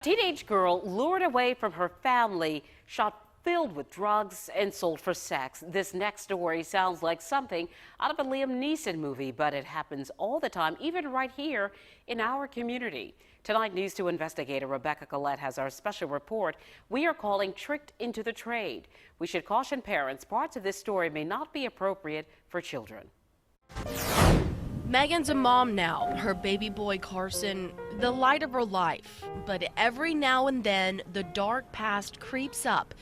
Teenage girl lured away from her family, shot filled with drugs and sold for sex. This next story sounds like something out of a Liam Neeson movie, but it happens all the time, even right here in our community. Tonight, News 2 investigator Rebecca Collette has our special report we are calling Tricked into the Trade. We should caution parents, parts of this story may not be appropriate for children. Megan's a mom now, her baby boy Carson, the light of her life. But every now and then, the dark past creeps up.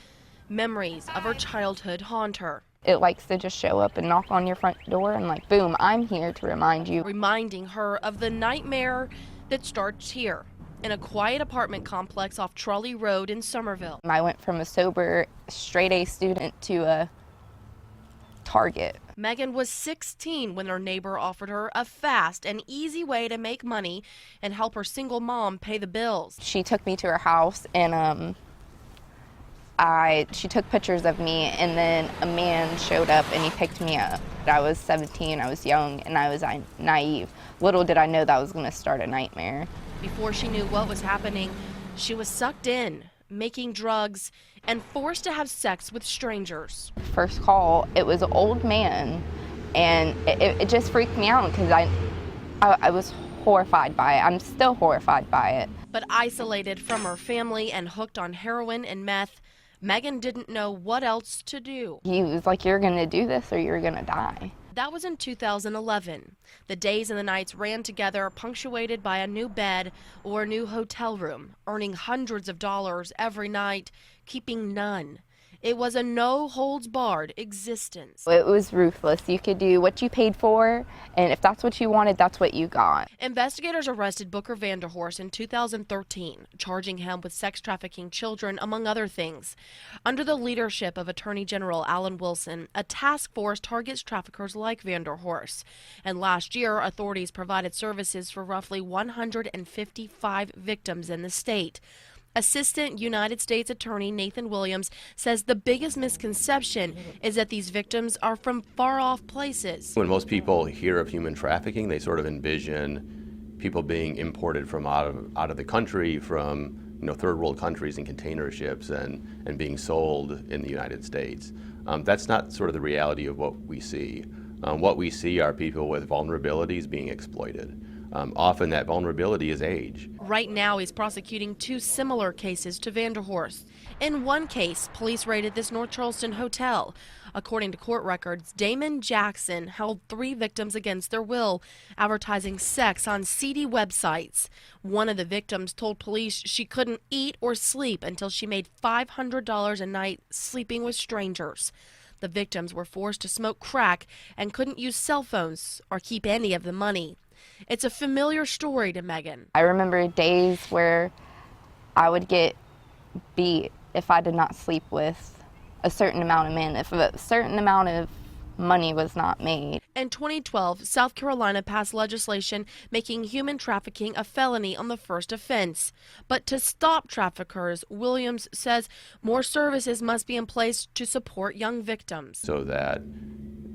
Memories of her childhood haunt her. It likes to just show up and knock on your front door and like, boom, I'm here to remind you. Reminding her of the nightmare that starts here, in a quiet apartment complex off Trolley Road in Somerville. I went from a sober, straight-A student to a target. Megan was 16 when her neighbor offered her a fast and easy way to make money and help her single mom pay the bills. She took me to her house and she took pictures of me, and then a man showed up and he picked me up. I was 17, I was young, and I was naive. Little did I know that was going to start a nightmare. Before she knew what was happening, she was sucked in, making drugs, and forced to have sex with strangers. First call, it was an old man, and it just freaked me out because I was horrified by it. I'm still horrified by it. But isolated from her family and hooked on heroin and meth, Megan didn't know what else to do. He was like, you're going to do this or you're going to die. That was in 2011. The days and the nights ran together, punctuated by a new bed or a new hotel room, earning hundreds of dollars every night, keeping none. It was a no-holds-barred existence. It was ruthless. You could do what you paid for, and if that's what you wanted, that's what you got. Investigators arrested Booker Vanderhorst in 2013, charging him with sex trafficking children, among other things. Under the leadership of Attorney General Alan Wilson, a task force targets traffickers like Vanderhorst. And last year, authorities provided services for roughly 155 victims in the state. Assistant United States Attorney Nathan Williams says the biggest misconception is that these victims are from far-off places. When most people hear of human trafficking, they sort of envision people being imported from out of the country, from third world countries in container ships and being sold in the United States. That's not sort of the reality of what we see. What we see are people with vulnerabilities being exploited. Often that vulnerability is age. Right now, he's prosecuting two similar cases to Vanderhorst. In one case, police raided this North Charleston hotel. According to court records, Damon Jackson held 3 victims against their will, advertising sex on seedy websites. One of the victims told police she couldn't eat or sleep until she made $500 a night sleeping with strangers. The victims were forced to smoke crack and couldn't use cell phones or keep any of the money. It's a familiar story to Megan. I remember days where I would get beat if I did not sleep with a certain amount of men, if a certain amount of money was not made. In 2012, South Carolina passed legislation making human trafficking a felony on the first offense. But to stop traffickers, Williams says more services must be in place to support young victims. So that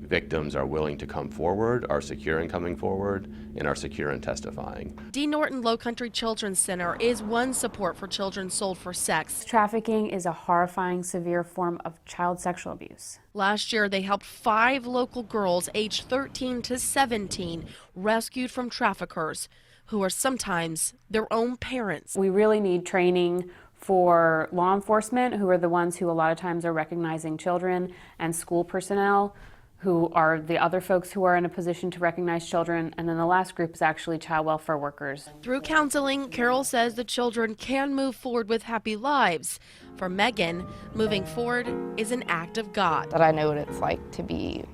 victims are willing to come forward, are secure in coming forward, and are secure in testifying. D. Norton Low Country Children's Center is one support for children sold for sex. Trafficking is a horrifying, severe form of child sexual abuse. Last year, they helped 5 local girls aged 13 to 17 rescued from traffickers who are sometimes their own parents. We really need training for law enforcement, who are the ones who a lot of times are recognizing children, and school personnel, who are the other folks who are in a position to recognize children, and then the last group is actually child welfare workers. Through counseling, Carol says the children can move forward with happy lives. For Megan, moving forward is an act of God. That I know what it's like to be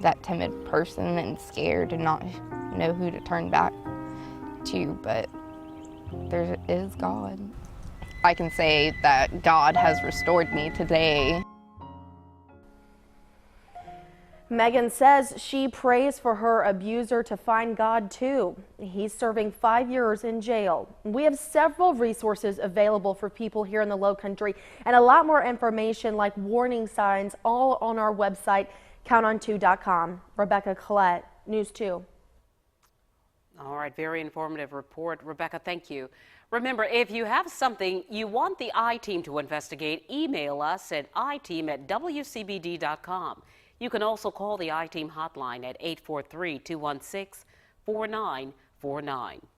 that timid person and scared and not know who to turn back to, but there is God. I can say that God has restored me today. Megan says she prays for her abuser to find God too. He's serving 5 years in jail. We have several resources available for people here in the Low Country and a lot more information like warning signs all on our website, counton2.com. Rebecca Collette, News 2. All right, very informative report. Rebecca, thank you. Remember, if you have something you want the I-Team to investigate, email us at iteam@wcbd.com. You can also call the I-Team hotline at 843-216-4949.